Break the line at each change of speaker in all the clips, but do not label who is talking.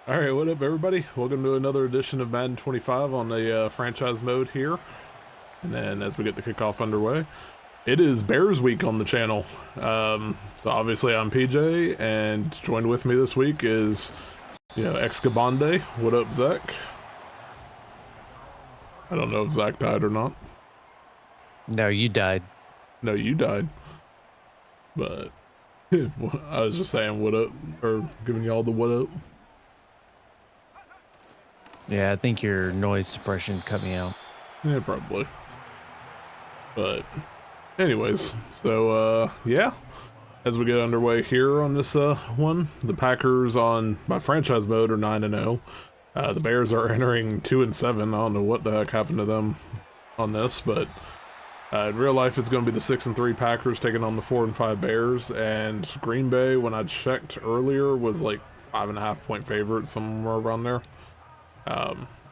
All right, what up, everybody? Welcome to another edition of Madden 25 on the franchise mode here. And then as we get the kickoff underway, it is Bears Week on the channel. So obviously I'm PJ, and joined with me this week is, Excabandai. What up, Zach? I don't know if Zach died or not.
No, you died.
No, you died. But I was just saying what up, or giving y'all the what up.
Yeah, I think your noise suppression cut me out.
Yeah, probably. But anyways, so yeah. As we get underway here on this one, the Packers on my franchise mode are 9-0. The Bears are entering 2-7. I don't know what the heck happened to them on this, but in real life it's going to be the 6-3 Packers taking on the 4-5 Bears. And Green Bay, when I checked earlier, was like 5.5-point favorite, somewhere around there.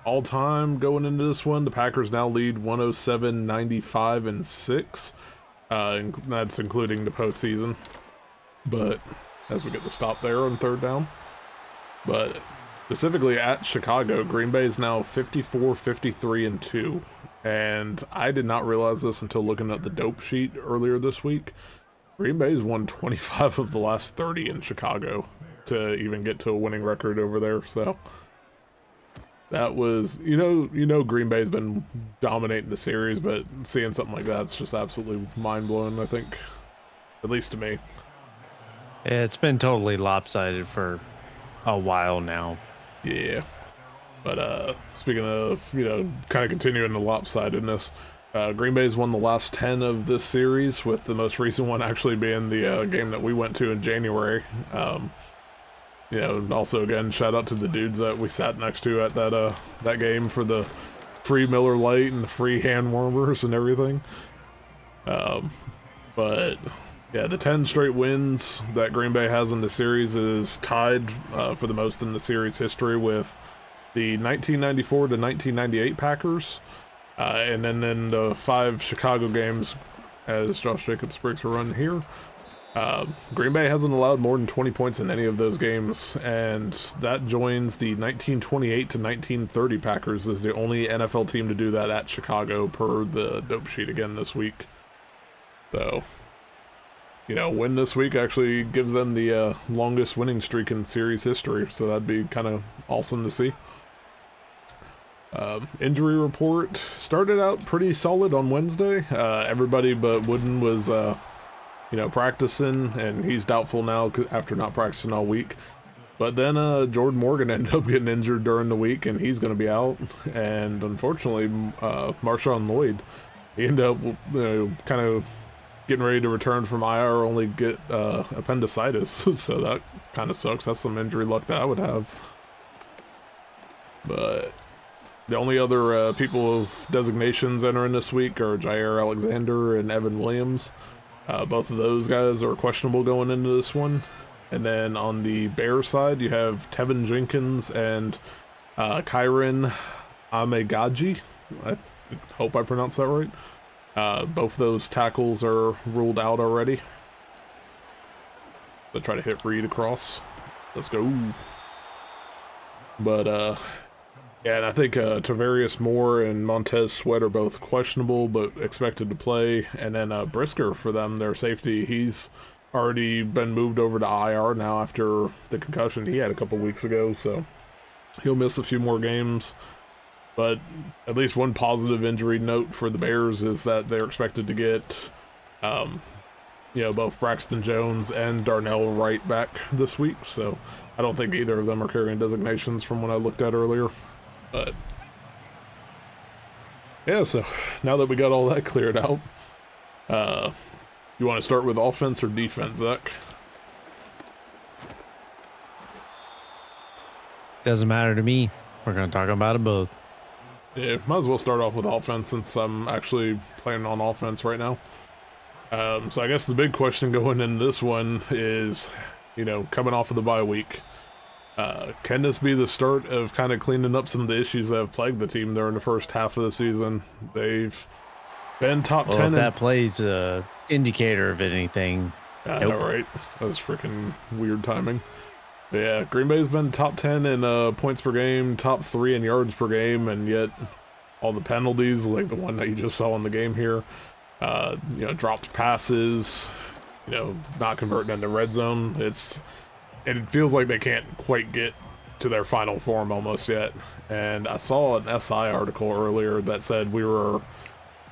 All time going into this one, the Packers now lead 107, 95, and 6. And that's including the postseason. But as we get the stop there on third down. But specifically at Chicago, Green Bay is now 54, 53, and 2. And I did not realize this until looking at the dope sheet earlier this week. Green Bay's won 25 of the last 30 in Chicago to even get to a winning record over there. So that was, Green Bay's been dominating the series, but seeing something like that's just absolutely mind-blowing, I think. At least to me.
It's been totally lopsided for a while now.
Yeah. But speaking of, kind of continuing the lopsidedness, Green Bay's won the last 10 of this series, with the most recent one actually being the game that we went to in January. Also again, shout out to the dudes that we sat next to at that game for the free Miller Lite and the free hand warmers and everything. But yeah, the 10 straight wins that Green Bay has in the series is tied for the most in the series history with the 1994 to 1998 Packers. And then in the 5 Chicago games, as Josh Jacobs breaks a run here, Green Bay hasn't allowed more than 20 points in any of those games, and that joins the 1928 to 1930 Packers as the only NFL team to do that at Chicago per the dope sheet again this week. So, win this week actually gives them the longest winning streak in series history, so that'd be kind of awesome to see. Injury report started out pretty solid on Wednesday. Everybody but Wooden was, practicing, and he's doubtful now after not practicing all week. But then Jordan Morgan ended up getting injured during the week, and he's going to be out. And unfortunately, Marshawn Lloyd, he ended up, kind of getting ready to return from IR, only get appendicitis. So that kind of sucks. That's some injury luck that I would have. But the only other people with designations entering this week are Jair Alexander and Evan Williams. Both of those guys are questionable going into this one. And then on the Bears side, you have Tevin Jenkins and Kyron Amegaji. I hope I pronounced that right. Both of those tackles are ruled out already. So try to hit Reed across. Let's go. But yeah, and I think Tavarius Moore and Montez Sweat are both questionable, but expected to play. And then Brisker for them, their safety, he's already been moved over to IR now after the concussion he had a couple weeks ago, so he'll miss a few more games. But at least one positive injury note for the Bears is that they're expected to get, both Braxton Jones and Darnell Wright back this week, so I don't think either of them are carrying designations from what I looked at earlier. But yeah, so now that we got all that cleared out, you want to start with offense or defense, Zach?
Doesn't matter to me. We're going to talk about it both.
Yeah, might as well start off with offense since I'm actually playing on offense right now. So I guess the big question going into this one is, coming off of the bye week, can this be the start of kind of cleaning up some of the issues that have plagued the team during the first half of the season? They've been top 10.
If that plays indicator of anything.
Yeah, nope. Right. That was freaking weird timing. Yeah, Green Bay's been top 10 in points per game, top 3 in yards per game, and yet all the penalties, like the one that you just saw in the game here, dropped passes, not converting into red zone. It feels like they can't quite get to their final form almost yet. And I saw an SI article earlier that said we were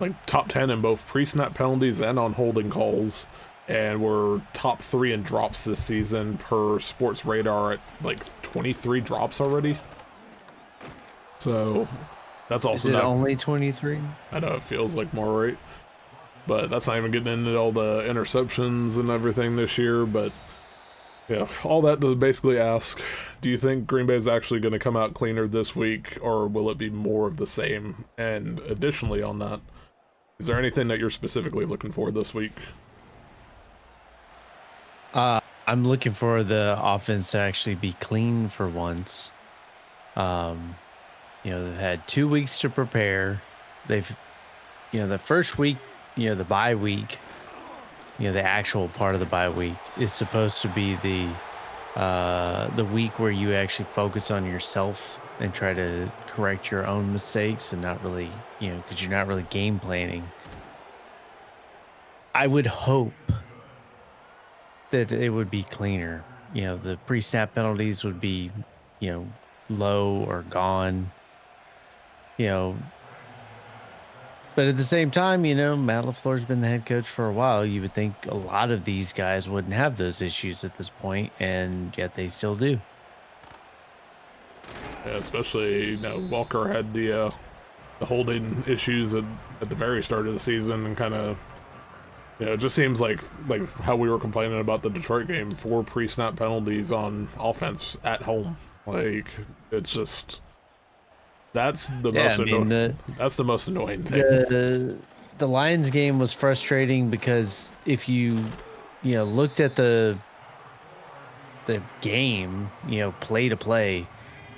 like top 10 in both pre-snap penalties and on holding calls, and we're top 3 in drops this season per Sports Radar at like 23 drops already. So that's also
Is it
not
only 23?
I know it feels like more, right? But that's not even getting into all the interceptions and everything this year. But yeah, all that to basically ask, do you think Green Bay is actually going to come out cleaner this week, or will it be more of the same? And additionally on that, is there anything that you're specifically looking for this week?
I'm looking for the offense to actually be clean for once. Um, they've had 2 weeks to prepare. They've, the first week, the bye week, the actual part of the bye week is supposed to be the week where you actually focus on yourself and try to correct your own mistakes and not really, because you're not really game planning. I would hope that it would be cleaner. The pre-snap penalties would be, low or gone. You know, but at the same time, Matt LaFleur's been the head coach for a while. You would think a lot of these guys wouldn't have those issues at this point, and yet they still do.
Yeah, especially Walker had the holding issues at the very start of the season, and kind of it just seems like how we were complaining about the Detroit game, 4 pre-snap penalties on offense at home. Like, it's just that's the most annoying. That's the most annoying thing.
The Lions game was frustrating because if you looked at the game, play to play,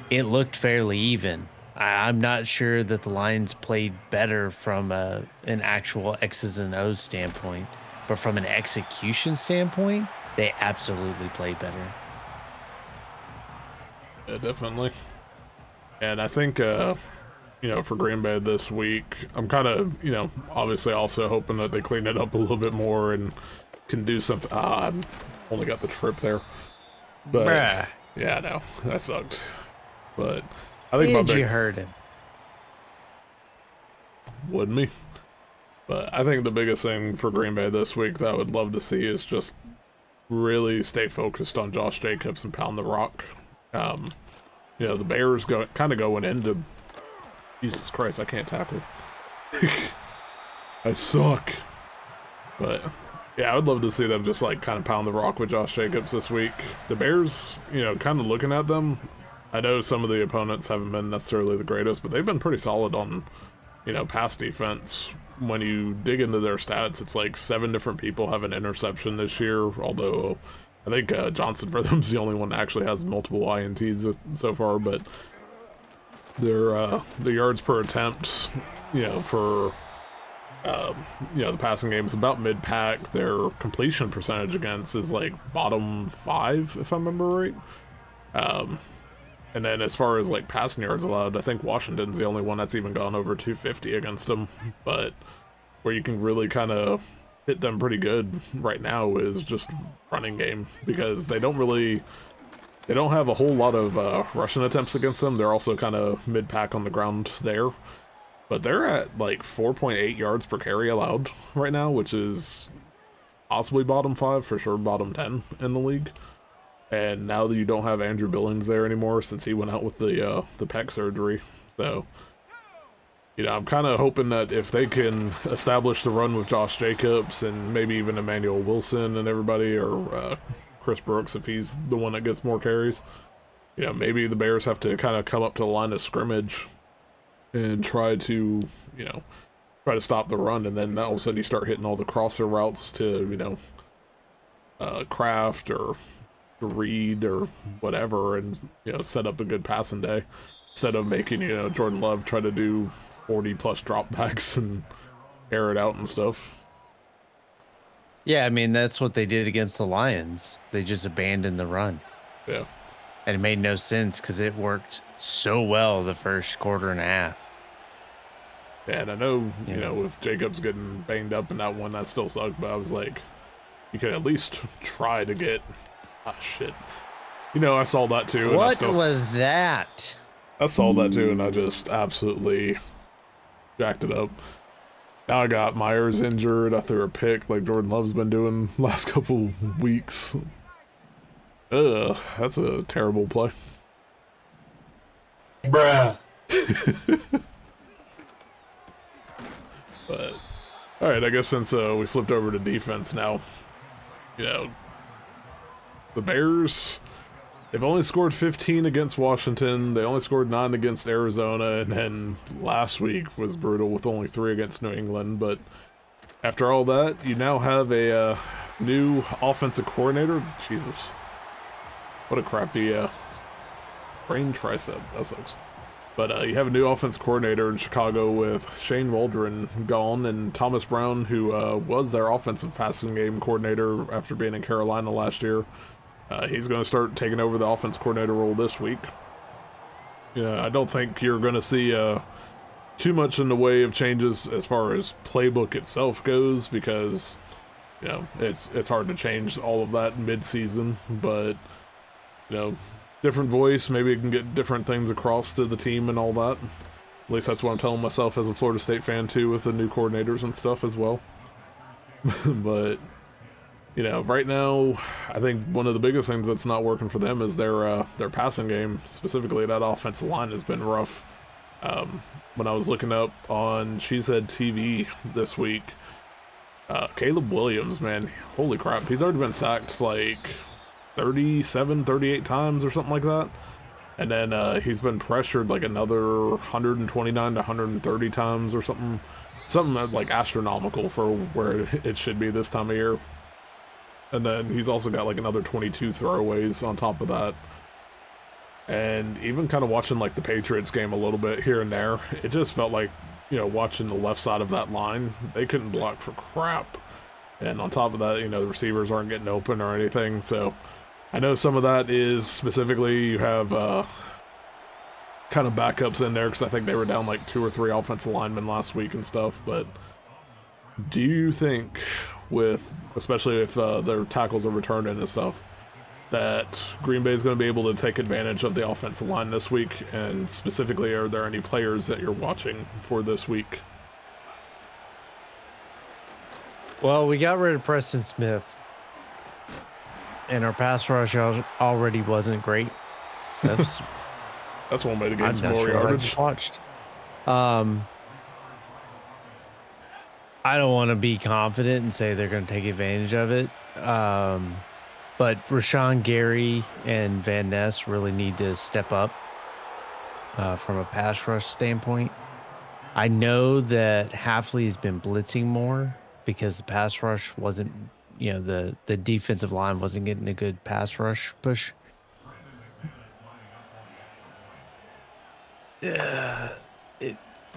it looked fairly even. I'm not sure that the Lions played better from an actual X's and O's standpoint, but from an execution standpoint, they absolutely played better.
Yeah, definitely. And I think, for Green Bay this week, I'm kind of, obviously also hoping that they clean it up a little bit more and can do something. I only got the trip there. But,
Bruh.
Yeah, no, that sucked. But I think
you heard him.
Wouldn't me? But I think the biggest thing for Green Bay this week that I would love to see is just really stay focused on Josh Jacobs and pound the rock. The Bears kind of going into Jesus Christ, I can't tackle. I suck. But yeah, I would love to see them just like kind of pound the rock with Josh Jacobs this week. The Bears, kind of looking at them, I know some of the opponents haven't been necessarily the greatest, but they've been pretty solid on, pass defense. When you dig into their stats, it's like 7 different people have an interception this year, although I think Johnson for them's the only one that actually has multiple INTs so far, but their the yards per attempt, for the passing game is about mid-pack. Their completion percentage against is like bottom 5, if I remember right. And then as far as like passing yards allowed, I think Washington's the only one that's even gone over 250 against them. But where you can really kind of hit them pretty good right now is just running game, because they don't have a whole lot of rushing attempts against them. They're also kind of mid-pack on the ground there. But they're at like 4.8 yards per carry allowed right now, which is possibly bottom 5, for sure bottom 10 in the league. And now that you don't have Andrew Billings there anymore, since he went out with the pec surgery, so I'm kind of hoping that if they can establish the run with Josh Jacobs and maybe even Emmanuel Wilson and everybody, or Chris Brooks if he's the one that gets more carries, maybe the Bears have to kind of come up to the line of scrimmage and try to stop the run, and then all of a sudden you start hitting all the crosser routes to Kraft or Reed or whatever, and set up a good passing day instead of making Jordan Love try to do 40 plus dropbacks and air it out and stuff.
Yeah, I mean that's what they did against the Lions. They just abandoned the run.
Yeah,
And it made no sense because it worked so well the first quarter and a half.
And I know,
Yeah.
you know, with Jacobs getting banged up in that one, that still sucked, but I was like, you could at least try to get... Ah, shit. You know, I saw that too, and
What was that?
I saw that too, and I just absolutely jacked it up. Now I got Myers injured. I threw a pick like Jordan Love's been doing last couple weeks. Ugh, that's a terrible play.
Bruh.
But, alright, I guess since we flipped over to defense now, you know, the Bears, they've only scored 15 against Washington, they only scored 9 against Arizona, and then last week was brutal with only 3 against New England, but after all that, you now have a new offensive coordinator. Jesus. What a crappy brain tricep. That sucks. But you have a new offense coordinator in Chicago with Shane Waldron gone, and Thomas Brown, who was their offensive passing game coordinator after being in Carolina last year. He's going to start taking over the offense coordinator role this week. Yeah, I don't think you're going to see too much in the way of changes as far as playbook itself goes, because you know it's hard to change all of that mid-season. But you know, different voice, maybe it can get different things across to the team and all that. At least that's what I'm telling myself as a Florida State fan too, with the new coordinators and stuff as well. But you know, right now, I think one of the biggest things that's not working for them is their passing game. Specifically, that offensive line has been rough. When I was looking up on Cheesehead TV this week, Caleb Williams, man, holy crap, he's already been sacked like 37, 38 times or something like that. And then he's been pressured like another 129 to 130 times or something. Something like astronomical for where it should be this time of year. And then he's also got like another 22 throwaways on top of that. And even kind of watching like the Patriots game a little bit here and there, it just felt like, you know, watching the left side of that line, they couldn't block for crap. And on top of that, you know, the receivers aren't getting open or anything. So I know some of that is specifically you have kind of backups in there, because I think they were down like 2 or 3 offensive linemen last week and stuff. But do you think, with especially if their tackles are returning and stuff, that Green Bay is going to be able to take advantage of the offensive line this week? And specifically, are there any players that you're watching for this week?
Well, we got rid of Preston Smith, and our pass rush already wasn't great.
That's one way to gain some more yardage.
Watched. I don't want to be confident and say they're going to take advantage of it. But Rashawn Gary and Van Ness really need to step up from a pass rush standpoint. I know that Hafley has been blitzing more because the pass rush wasn't, you know, the defensive line wasn't getting a good pass rush push.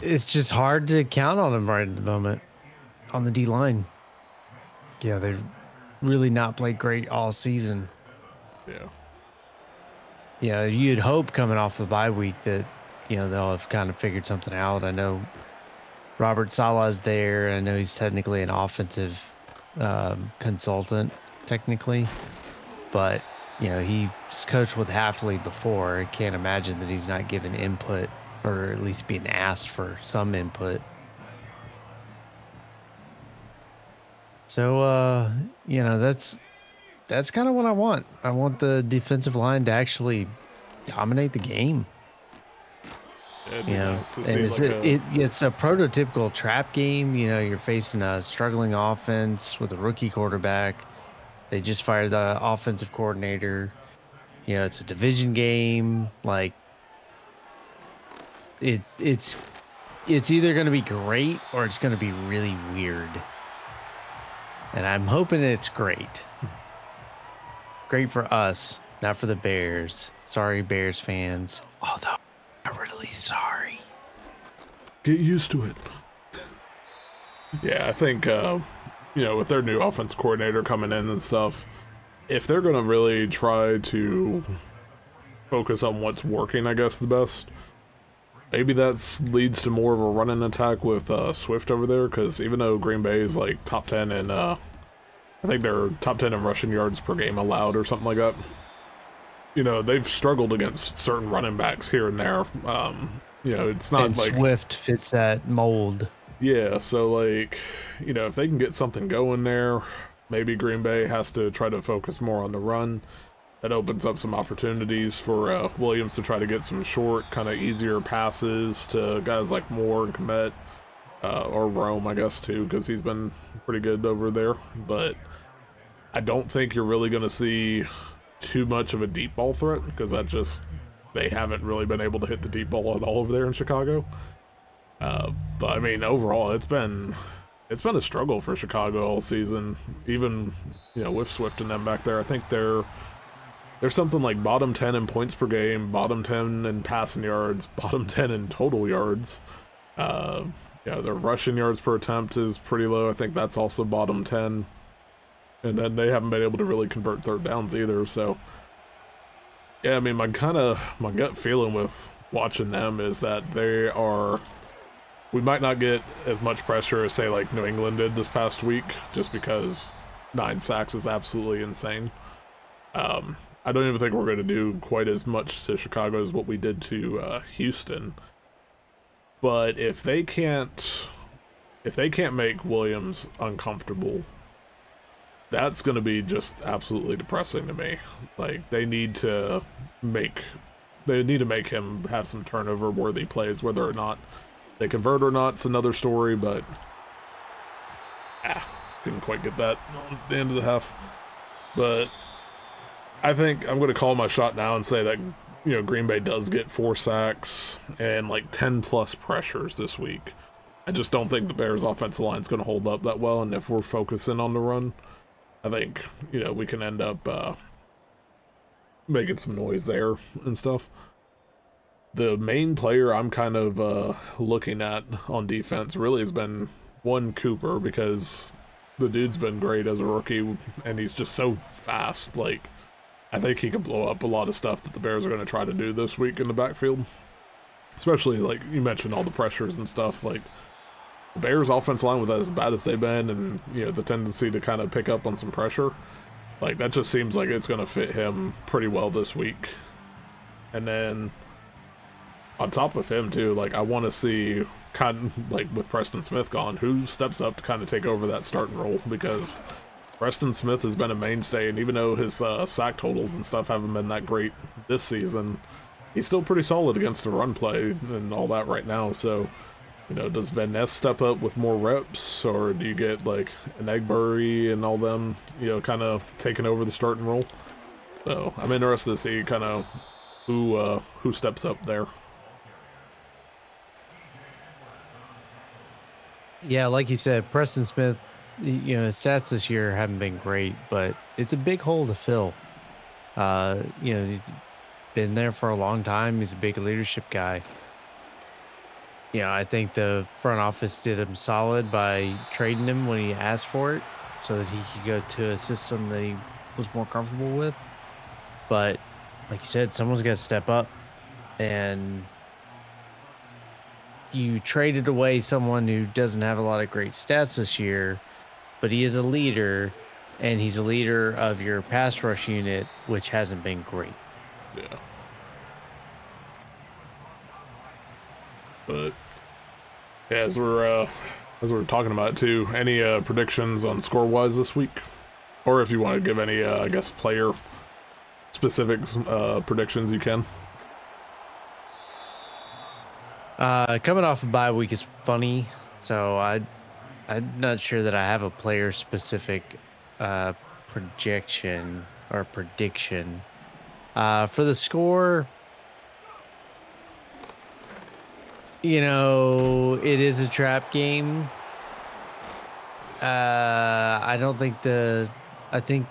It's just hard to count on them right at the moment on the D line. Yeah, they've really not played great all season.
Yeah.
Yeah, you'd hope coming off the bye week that, you know, they'll have kind of figured something out. I know Robert Salah's there. I know he's technically an offensive consultant, technically. But, you know, he's coached with Hafley before. I can't imagine that he's not given input, or at least being asked for some input. So, you know, that's kind of what I want. I want the defensive line to actually dominate the game.
Yeah,
You know,
nice
and it's a prototypical trap game. You know, you're facing a struggling offense with a rookie quarterback. They just fired the offensive coordinator. You know, it's a division game. Like, it's either going to be great or it's going to be really weird. And I'm hoping it's great. Great for us, not for the Bears. Sorry, Bears fans. Although, I'm really sorry.
Get used to it. Yeah, I think, you know, with their new offense coordinator coming in and stuff, if they're going to really try to focus on what's working, I guess, the best. Maybe that leads to more of a running attack with Swift over there, because even though Green Bay is like top 10 in, I think they're top 10 in rushing yards per game allowed or something like that. You know, they've struggled against certain running backs here and there. You know, it's not
And
like...
Swift fits that mold.
Yeah, so like, you know, if they can get something going there, maybe Green Bay has to try to focus more on the run. That opens up some opportunities for Williams to try to get some short, kind of easier passes to guys like Moore and Komet, or Rome, I guess, too, because he's been pretty good over there. But I don't think you're really going to see too much of a deep ball threat, because they haven't really been able to hit the deep ball at all over there in Chicago. But I mean, overall, it's been a struggle for Chicago all season. Even, you know, with Swift and them back there, I think they're something like bottom 10 in points per game, bottom 10 in passing yards, bottom 10 in total yards. Yeah, their rushing yards per attempt is pretty low. I think that's also bottom 10. And then they haven't been able to really convert third downs either. So, yeah, I mean, my gut feeling with watching them is that we might not get as much pressure as, say, like New England did this past week, just because 9 sacks is absolutely insane. I don't even think we're going to do quite as much to Chicago as what we did to Houston. But if they can't make Williams uncomfortable, that's going to be just absolutely depressing to me. Like, they need to make him have some turnover worthy plays. Whether or not they convert or not, it's another story, but couldn't quite get that on the end of the half. But I think I'm going to call my shot now and say that, you know, Green Bay does get 4 sacks and like 10 plus pressures this week. I just don't think the Bears' offensive line is going to hold up that well, and if we're focusing on the run, I think, you know, we can end up making some noise there and stuff. The main player I'm kind of looking at on defense really has been one Cooper, because the dude's been great as a rookie, and he's just so fast. Like, I think he can blow up a lot of stuff that the Bears are going to try to do this week in the backfield. Especially, like, you mentioned all the pressures and stuff. Like, the Bears' offense line, with as bad as they've been, and, you know, the tendency to kind of pick up on some pressure, like, that just seems like it's going to fit him pretty well this week. And then, on top of him, too, like, I want to see, kind of, like, with Preston Smith gone, who steps up to kind of take over that starting role, because Preston Smith has been a mainstay, and even though his sack totals and stuff haven't been that great this season, he's still pretty solid against the run play and all that right now. So, you know, does Van Ness step up with more reps, or do you get like an Egbury and all them, you know, kind of taking over the starting role? So I'm interested to see kind of who steps up there.
Yeah, like you said, Preston Smith, you know, his stats this year haven't been great, but it's a big hole to fill. You know, he's been there for a long time. He's a big leadership guy. You know, I think the front office did him solid by trading him when he asked for it, so that he could go to a system that he was more comfortable with. But like you said, someone's got to step up, and you traded away someone who doesn't have a lot of great stats this year, but he is a leader, and he's a leader of your pass rush unit, which hasn't been great.
Yeah. But yeah, as we're talking about it too, any predictions on score-wise this week? Or if you want to give any, I guess, player-specific predictions, you can.
Coming off a bye week is funny, so I'm not sure that I have a player specific projection or prediction. For the score, you know, it is a trap game. I think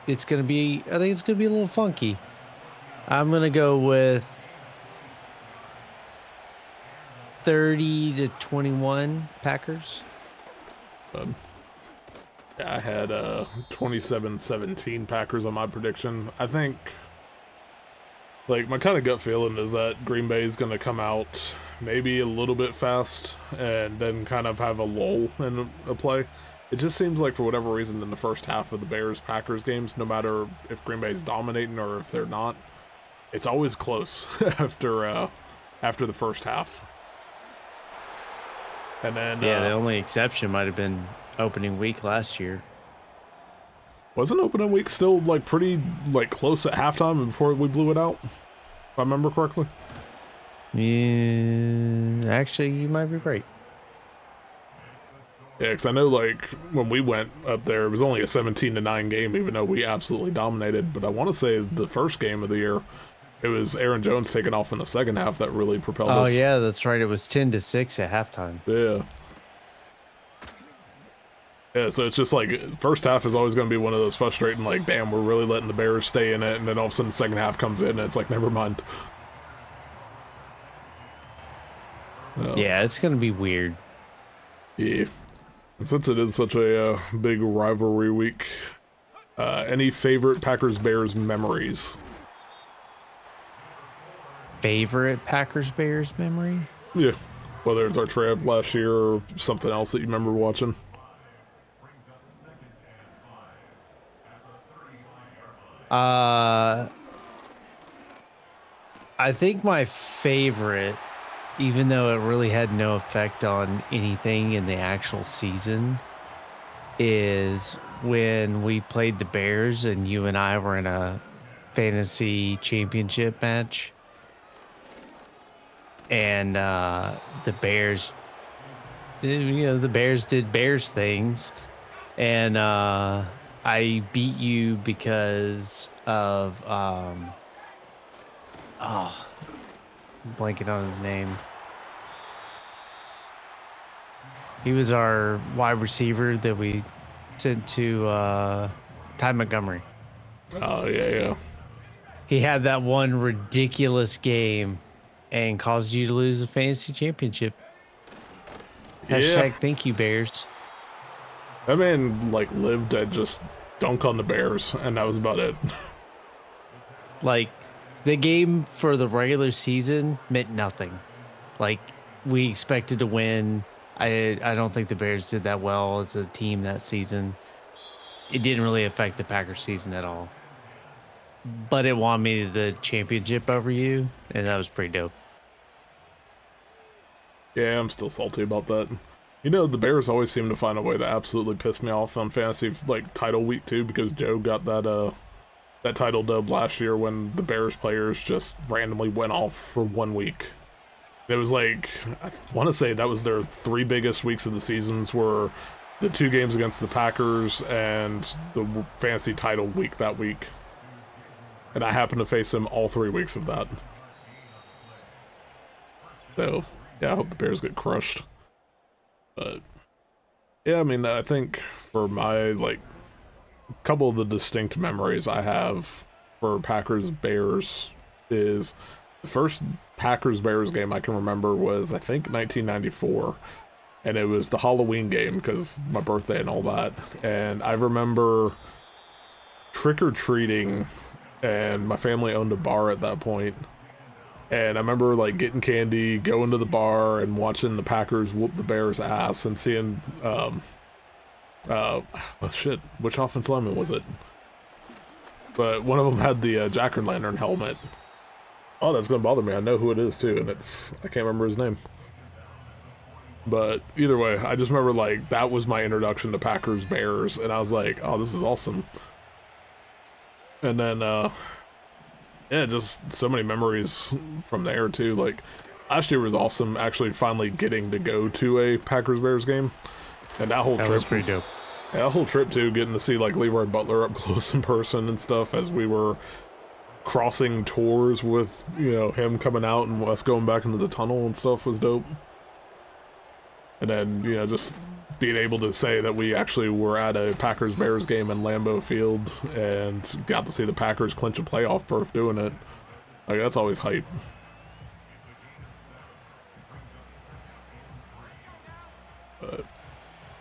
it's gonna be a little funky. I'm gonna go with 30-21 Packers.
Yeah, I had 27-17 Packers on my prediction. I think Like, my kind of gut feeling is that Green Bay is going to come out maybe a little bit fast and then kind of have a lull in a play. It just seems like for whatever reason in the first half of the Bears-Packers games, no matter if Green Bay's dominating or if they're not, it's always close after the first half. And then
yeah, the only exception might have been opening week last year.
Wasn't opening week still like pretty like close at halftime before we blew it out? If I remember correctly.
Yeah, actually, you might be right.
Yeah, because I know like when we went up there, it was only a 17-9 game, even though we absolutely dominated. But I want to say the first game of the year, it was Aaron Jones taking off in the second half that really propelled us.
Oh yeah, that's right. It was 10-6 at halftime.
Yeah. Yeah, so it's just like first half is always going to be one of those frustrating, like, damn, we're really letting the Bears stay in it, and then all of a sudden the second half comes in, and it's like, never mind.
Yeah, it's going to be weird.
Yeah. And since it is such a big rivalry week, any favorite Packers-Bears memories?
Favorite Packers-Bears memory?
Yeah. Whether it's our trip last year or something else that you remember watching.
I think my favorite, even though it really had no effect on anything in the actual season, is when we played the Bears and you and I were in a fantasy championship match. And the Bears, the Bears did Bears things. And I beat you because of I'm blanking on his name. He was our wide receiver that we sent to Ty Montgomery.
Oh, yeah.
He had that one ridiculous game and caused you to lose the fantasy championship. Hashtag thank you, Bears.
That man, like, lived to just dunk on the Bears, and that was about it.
Like, the game for the regular season meant nothing. Like, we expected to win. I don't think the Bears did that well as a team that season. It didn't really affect the Packers season at all. But it won me the championship over you, and that was pretty dope.
Yeah, I'm still salty about that. You know, the Bears always seem to find a way to absolutely piss me off on fantasy, like, title week, too, because Joe got that title dub last year when the Bears players just randomly went off for 1 week. It was like, I want to say that was their 3 biggest weeks of the seasons were the 2 games against the Packers and the fantasy title week that week. And I happened to face him all 3 weeks of that. So, yeah, I hope the Bears get crushed. But, yeah, I mean, I think for my, like, couple of the distinct memories I have for Packers-Bears is the first Packers-Bears game I can remember was, I think, 1994. And it was the Halloween game because my birthday and all that. And I remember trick-or-treating, and my family owned a bar at that point. And I remember, like, getting candy, going to the bar, and watching the Packers whoop the Bears' ass, and seeing, shit, which offensive lineman was it? But one of them had the Jack-o'-lantern helmet. Oh, that's gonna bother me. I know who it is, too, and I can't remember his name. But either way, I just remember, like, that was my introduction to Packers-Bears, and I was like, oh, this is awesome. And then, yeah, just so many memories from there, too. Like, last year was awesome, actually finally getting to go to a Packers-Bears game. And that whole trip
was pretty dope.
Yeah, that whole trip, too, getting to see, like, Leroy Butler up close in person and stuff as we were crossing tours with, you know, him coming out and us going back into the tunnel and stuff was dope. And then, you know, just being able to say that we actually were at a Packers-Bears game in Lambeau Field and got to see the Packers clinch a playoff berth doing it. Like, that's always hype. But,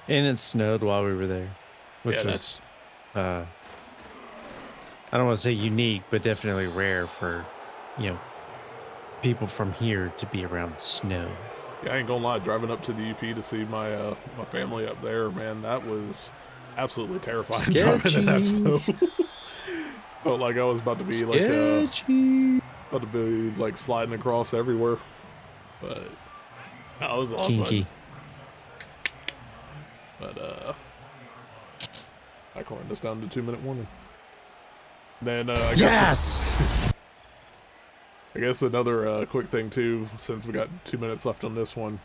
and it snowed while we were there, which was, I don't want to say unique, but definitely rare for you know, people from here to be around snow.
Yeah, I ain't gonna lie, driving up to the UP to see my my family up there, man, that was absolutely terrifying driving in that
Sketchy.
snow. Felt like I was about to be
Sketchy.
about to be like sliding across everywhere. But that was a lot of fun.
Kinky.
But I counted us down to 2-minute warning. Then
Yes!
I guess another quick thing too, since we got 2 minutes left on this one.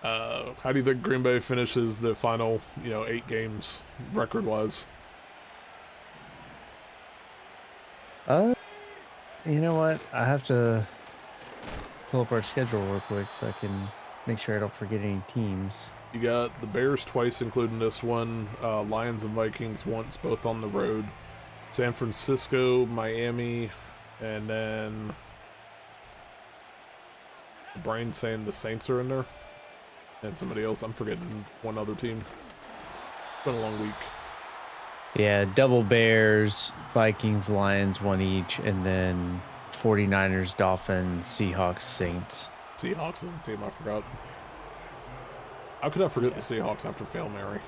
How do you think Green Bay finishes the final, 8 games record-wise?
You know what? I have to pull up our schedule real quick so I can make sure I don't forget any teams.
You got the Bears twice, including this one. Lions and Vikings once, both on the road. San Francisco, Miami, and then the brain saying the Saints are in there. And somebody else. I'm forgetting one other team. It's been a long week.
Yeah, double Bears, Vikings, Lions, one each, and then 49ers, Dolphins, Seahawks, Saints.
Seahawks is the team I forgot. How could I forget the Seahawks after Fail Mary?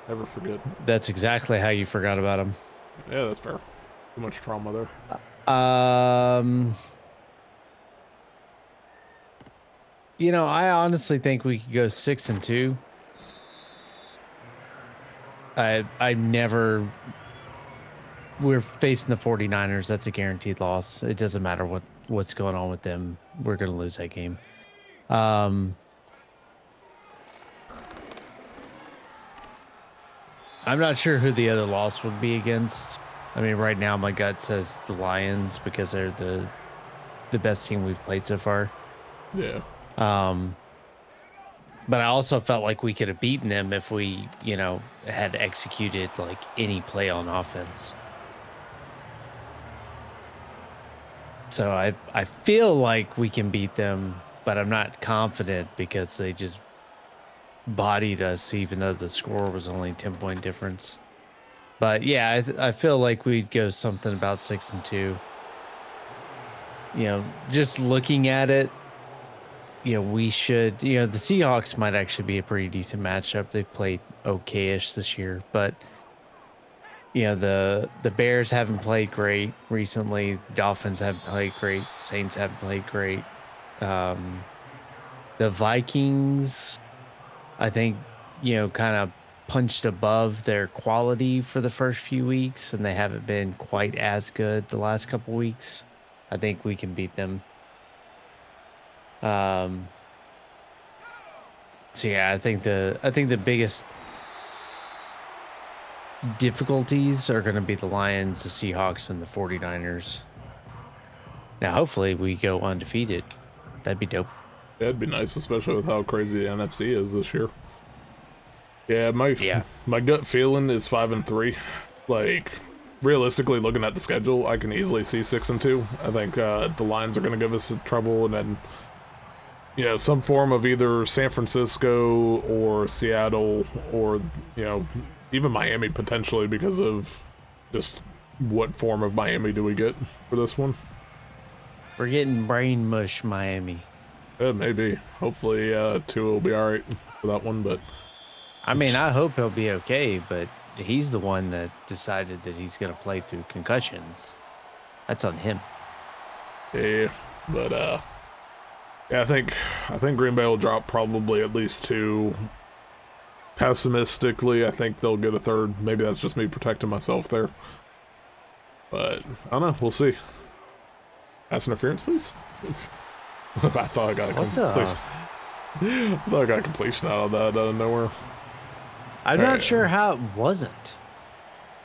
Never forget.
That's exactly how you forgot about them.
Yeah, that's fair. Too much trauma there.
You know, I honestly think we could go 6-2. I never. We're facing the 49ers. That's a guaranteed loss. It doesn't matter what's going on with them. We're going to lose that game. I'm not sure who the other loss would be against. I mean, right now my gut says the Lions because they're the best team we've played so far.
Yeah.
But I also felt like we could have beaten them if we, had executed like any play on offense. So I feel like we can beat them, but I'm not confident because they just bodied us, even though the score was only 10-point difference. But yeah, I feel like we'd go something about 6-2. Just looking at it, we should, the Seahawks might actually be a pretty decent matchup. They've played okay-ish this year, but the Bears haven't played great recently. The Dolphins haven't played great. The Saints haven't played great. The Vikings, I think, kind of punched above their quality for the first few weeks, and they haven't been quite as good the last couple weeks. I think we can beat them. So yeah, I think the biggest difficulties are going to be the Lions, the Seahawks, and the 49ers. Now, hopefully we go undefeated. That'd be dope.
Yeah, it'd be nice, especially with how crazy the NFC is this year. Yeah, my gut feeling is 5-3. Like, realistically, looking at the schedule, I can easily see 6-2. I think the Lions are going to give us trouble, and then some form of either San Francisco or Seattle or even Miami potentially, because of just what form of Miami do we get for this one.
We're getting brain mush, Miami.
Yeah, maybe. Hopefully, Tua will be all right for that one. But
I mean, I hope he'll be okay. But he's the one that decided that he's going to play through concussions. That's on him.
Yeah, but yeah, I think Green Bay will drop probably at least 2. Pessimistically, I think they'll get a 3rd. Maybe that's just me protecting myself there. But I don't know. We'll see. Pass interference, please. I thought I got a completion. I thought I got a completion out of that out of nowhere.
I'm not sure how it wasn't.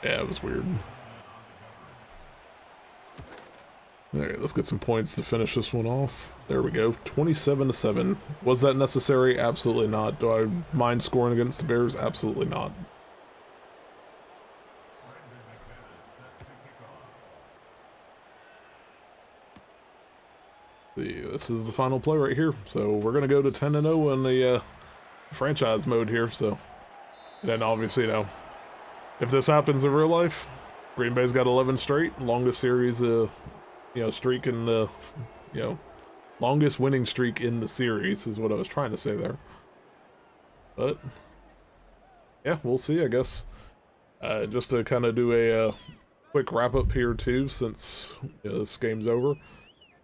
Yeah, it was weird. Alright, let's get some points to finish this one off. There we go. 27-7. Was that necessary? Absolutely not. Do I mind scoring against the Bears? Absolutely not. This is the final play right here. So we're going to go to 10-0 in the franchise mode here. So then obviously, if this happens in real life, Green Bay's got 11 straight. Longest series streak in the, you know, longest winning streak in the series is what I was trying to say there. But yeah, we'll see, I guess. Just to kind of do a quick wrap up here too, since this game's over.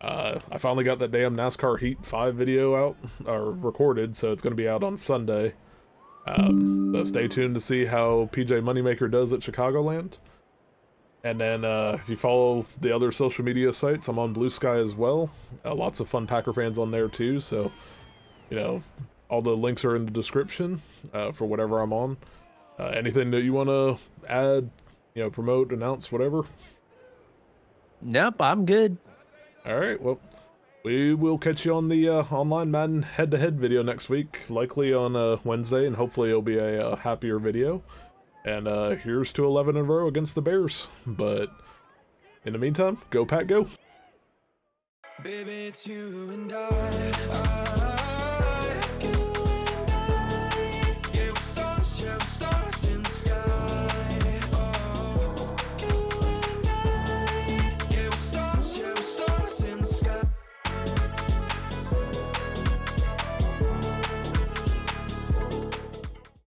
I finally got that damn NASCAR Heat 5 video out, or recorded, so it's going to be out on Sunday. So stay tuned to see how PJ Moneymaker does at Chicagoland. And then if you follow the other social media sites, I'm on Blue Sky as well. Lots of fun Packer fans on there too, so, all the links are in the description for whatever I'm on. Anything that you want to add, promote, announce, whatever?
Nope, I'm good.
Alright, well, we will catch you on the online Madden head-to-head video next week, likely on Wednesday, and hopefully it'll be a happier video. And here's to 11 in a row against the Bears. But in the meantime, go Pack, go!
Baby, it's you and I.